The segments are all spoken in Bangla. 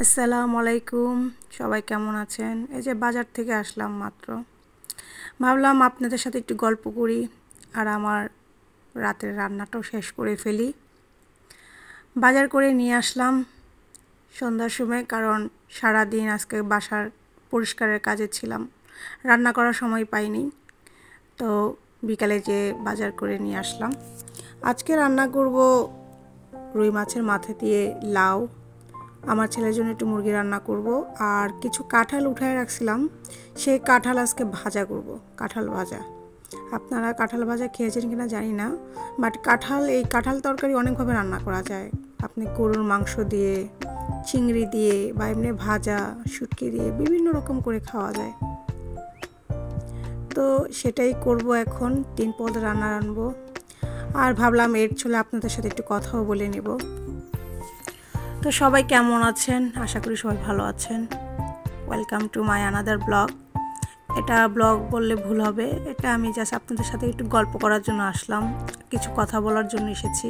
আসসালামু আলাইকুম, সবাই কেমন আছেন? এই যে বাজার থেকে আসলাম মাত্র। ভাবলাম আপনাদের সাথে একটু গল্প করি আর আমার রাতের রান্নাটাও শেষ করে ফেলি। বাজার করে নিয়ে আসলাম সন্ধ্যার সময়, কারণ সারা দিন আজকে বাসার পরিষ্কারের কাজে ছিলাম, রান্না করার সময় পাইনি। তো বিকালে যে বাজার করে নিয়ে আসলাম। আজকে রান্না করব রুই মাছের মাথা দিয়ে লাউ। আমার ছেলের জন্য একটু মুরগি রান্না করব, আর কিছু কাঁঠাল উঠায় রাখছিলাম, সেই কাঁঠাল আজকে ভাজা করব, কাঁঠাল ভাজা। আপনারা কাঁঠাল ভাজা খেয়েছেন কিনা জানি না, বাট এই কাঁঠাল তরকারি অনেকভাবে রান্না করা যায়। আপনি গরুর মাংস দিয়ে, চিংড়ি দিয়ে, বা এমনি ভাজা, শুটকি দিয়ে বিভিন্ন রকম করে খাওয়া যায়। তো সেটাই করব এখন, 3 পদ রান্না রানবো। আর ভাবলাম এর চলে আপনাদের সাথে একটু কথাও বলে নেব। তো সবাই কেমন আছেন? আশা করি সবাই ভালো আছেন। Welcome to my another blog. এটা ব্লগ বললে ভুল হবে, এটা আমি জাস্ট আপনাদের সাথে একটু গল্প করার জন্য আসলাম, কিছু কথা বলার জন্য এসেছি।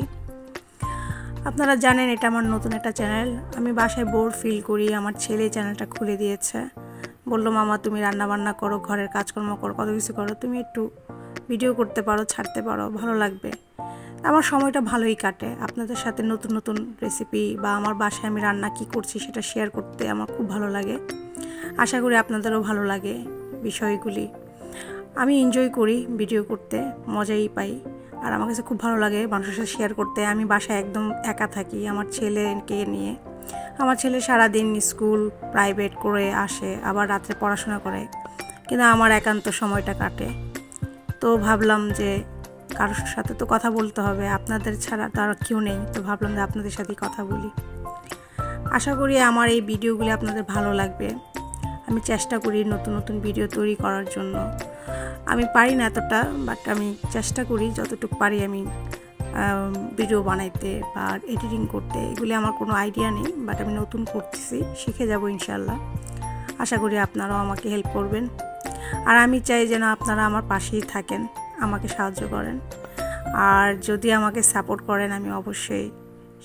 আপনারা জানেন এটা আমার নতুন একটা চ্যানেল। আমি বাসায় বোর ফিল করি, আমার ছেলে চ্যানেলটা খুলে দিয়েছে। বললো, মামা তুমি রান্না বান্না করো, ঘরের কাজকর্ম করো, কত কিছু করো, তুমি একটু ভিডিও করতে পারো, ছাড়তে পারো, ভালো লাগবে। আমার সময়টা ভালোই কাটে আপনাদের সাথে নতুন নতুন রেসিপি বা আমার বাসায় আমি রান্না কি করছি সেটা শেয়ার করতে আমার খুব ভালো লাগে। আশা করি আপনাদেরও ভালো লাগে বিষয়গুলি। আমি এনজয় করি ভিডিও করতে, মজাই পাই। আর আমার কাছে খুব ভালো লাগে মানুষের সাথে শেয়ার করতে। আমি বাসায় একদম একা থাকি আমার ছেলেকে নিয়ে। আমার ছেলে সারাদিন স্কুল প্রাইভেট করে আসে, আবার রাত্রে পড়াশোনা করে, কিন্তু আমার একান্ত সময়টা কাটে। তো ভাবলাম যে কারোর সাথে তো কথা বলতে হবে, আপনাদের ছাড়া তো আর কেউ নেই। তো ভাবলাম যে আপনাদের সাথেই কথা বলি। আশা করি আমার এই ভিডিওগুলি আপনাদের ভালো লাগবে। আমি চেষ্টা করি নতুন নতুন ভিডিও তৈরি করার জন্য। আমি পারি না এতটা, বাট আমি চেষ্টা করি যতটুকু পারি আমি ভিডিও বানাইতে বা এডিটিং করতে। এগুলি আমার কোনো আইডিয়া নেই, বাট আমি নতুন করতেছি, শিখে যাব ইনশাল্লাহ। আশা করি আপনারাও আমাকে হেল্প করবেন। আর আমি চাই যেন আপনারা আমার পাশেই থাকেন, আমাকে সাহায্য করেন। আর যদি আমাকে সাপোর্ট করেন, আমি অবশ্যই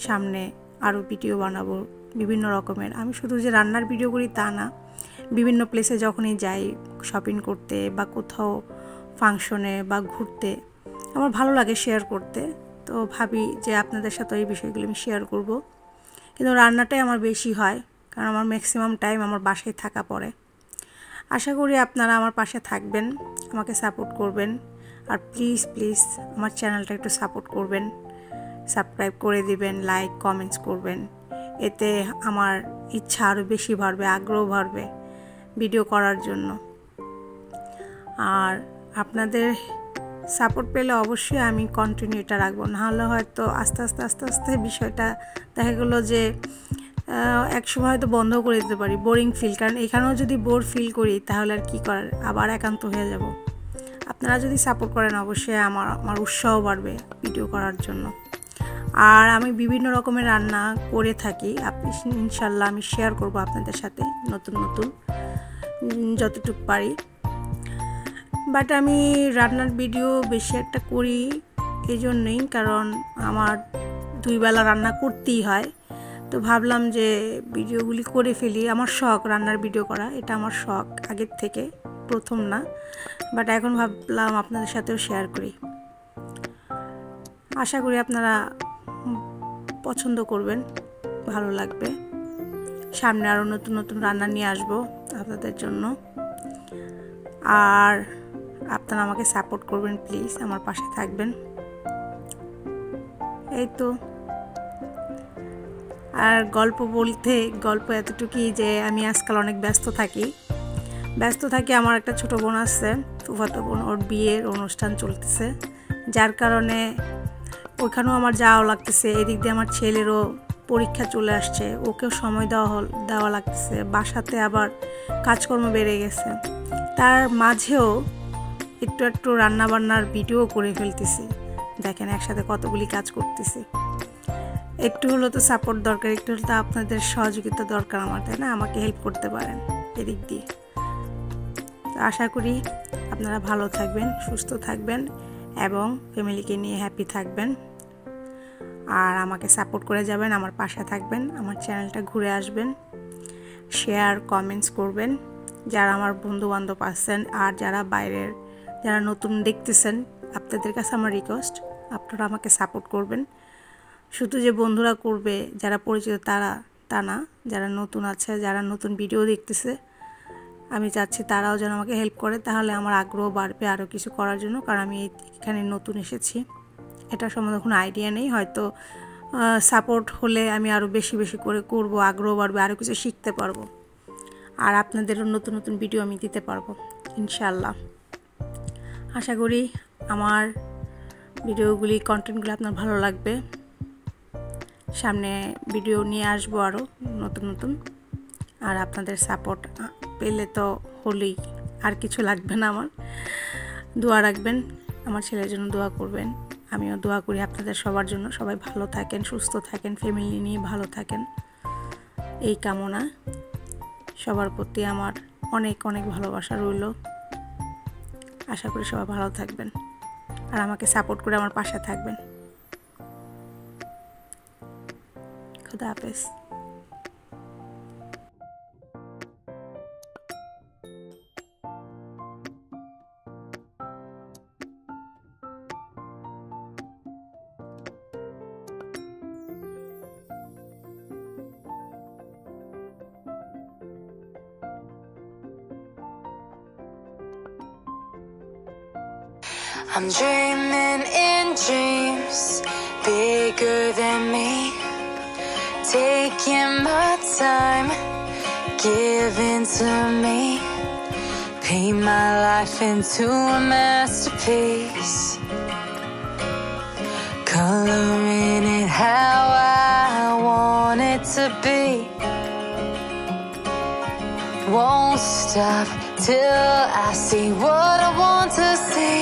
সামনে আরও ভিডিও বানাবো বিভিন্ন রকমের। আমি শুধু যে রান্নার ভিডিও করি তা না, বিভিন্ন প্লেসে যখনই যাই শপিং করতে বা কোথাও ফাংশনে বা ঘুরতে, আমার ভালো লাগে শেয়ার করতে। তো ভাবি যে আপনাদের সাথে এই বিষয়গুলো আমি শেয়ার করব। কিন্তু রান্নাটাই আমার বেশি হয়, কারণ আমার ম্যাক্সিমাম টাইম আমার বাসায় থাকা পড়ে। আশা করি আপনারা আমার পাশে থাকবেন, আমাকে সাপোর্ট করবেন। আর প্লিজ প্লিজ আমার চ্যানেলটা একটু সাপোর্ট করবেন, সাবস্ক্রাইব করে দিবেন, লাইক কমেন্টস করবেন। এতে আমার ইচ্ছা আরও বেশি বাড়বে, আগ্রহ বাড়বে ভিডিও করার জন্য। আর আপনাদের সাপোর্ট পেলে অবশ্যই আমি কন্টিনিউ এটা রাখবো, নাহলে হয়তো আস্তে আস্তে বিষয়টা দেখা গেলো যে এক সময় হয়তো বন্ধ করে দিতে পারি, বোরিং ফিল। কারণ এখানেও যদি বোর ফিল করি তাহলে আর কী করার, আবার একান্ত হয়ে যাব। আপনারা যদি সাপোর্ট করেন অবশ্যই আমার উৎসাহ বাড়বে ভিডিও করার জন্য। আর আমি বিভিন্ন রকমের রান্না করে থাকি, আপনি ইনশাল্লাহ আমি শেয়ার করব আপনাদের সাথে নতুন নতুন যতটুকু পারি। বাট আমি রান্নার ভিডিও বেশি একটা করি এই জন্যই, কারণ আমার 2 বেলা রান্না করতেই হয়। তো ভাবলাম যে ভিডিওগুলি করে ফেলি। আমার শখ রান্নার ভিডিও করা, এটা আমার শখ আগের থেকে, প্রথম না। বাট এখন ভাবলাম আপনাদের সাথেও শেয়ার করি। আশা করি আপনারা পছন্দ করবেন, ভালো লাগবে। সামনে আরও নতুন নতুন রান্না নিয়ে আসবো আপনাদের জন্য। আর আপনারা আমাকে সাপোর্ট করবেন, প্লিজ আমার পাশে থাকবেন। এই তো। আর গল্প এতটুকুই যে আমি আজকাল অনেক ব্যস্ত থাকি। আমার একটা ছোট বোন আছে, ফুফাতো বোন, ওর বিয়ের অনুষ্ঠান চলতেছে, যার কারণে ওইখানেও আমার যাওয়া লাগতেছে। এদিক দিয়ে আমার ছেলেরও পরীক্ষা চলে আসছে, ওকেও সময় দেওয়া লাগতেছে। বাসাতে আবার কাজকর্ম বেড়ে গেছে, তার মাঝেও একটু রান্নাবান্নার ভিডিও করে ফেলতেছি। দেখেন একসাথে কতগুলি কাজ করতেছি। একটু হলো তো সাপোর্ট দরকার, একটু হলো তো আপনাদের সহযোগিতা দরকার আমার, তাই না? আমাকে হেল্প করতে পারেন এদিক দিয়ে। আশা করি আপনারা ভালো থাকবেন, সুস্থ থাকবেন এবং ফ্যামিলিকে নিয়ে হ্যাপি থাকবেন। আর আমাকে সাপোর্ট করে যাবেন, আমার পাশে থাকবেন, আমার চ্যানেলটা ঘুরে আসবেন। শেয়ার কমেন্টস করবেন। যারা আমার বন্ধুবান্ধব আছেন আর যারা বাইরের যারা নতুন দেখতেছেন, আপনাদের কাছে আমার রিকোয়েস্ট, আপনারা আমাকে সাপোর্ট করবেন। শুধু যে বন্ধুরা করবে যারা পরিচিত তা না, যারা নতুন আছে, যারা নতুন ভিডিও দেখতেছে, আমি চাচ্ছি তারাও যেন আমাকে হেল্প করে। তাহলে আমার আগ্রহ বাড়বে আরও কিছু করার জন্য, কারণ আমি এখানে নতুন এসেছি, এটা সম্বন্ধে কোনো আইডিয়া নেই। হয়তো সাপোর্ট হলে আমি আরও বেশি বেশি করে করব, আগ্রহ বাড়বে, আরও কিছু শিখতে পারবো, আর আপনাদেরও নতুন নতুন ভিডিও আমি দিতে পারবো ইনশাআল্লাহ। আশা করি আমার ভিডিওগুলি, কন্টেন্টগুলো আপনার ভালো লাগবে। সামনে ভিডিও নিয়ে আসবো আরও নতুন নতুন, আর আপনাদের সাপোর্ট পেলে তো হলেই, আর কিছু লাগবে না আমার। দোয়া রাখবেন, আমার ছেলের জন্য দোয়া করবেন, আমিও দোয়া করি আপনাদের সবার জন্য। সবাই ভালো থাকেন, সুস্থ থাকেন, ফ্যামিলি নিয়ে ভালো থাকেন, এই কামনা। সবার প্রতি আমার অনেক অনেক ভালোবাসা রইল। আশা করি সবাই ভালো থাকবেন আর আমাকে সাপোর্ট করে আমার পাশে থাকবেন। খুদা হাফেজ। I'm dreaming in dreams bigger than me, taking my time, giving to me, paint my life into a masterpiece, coloring it how I want it to be. Won't stop till I see what I want to see.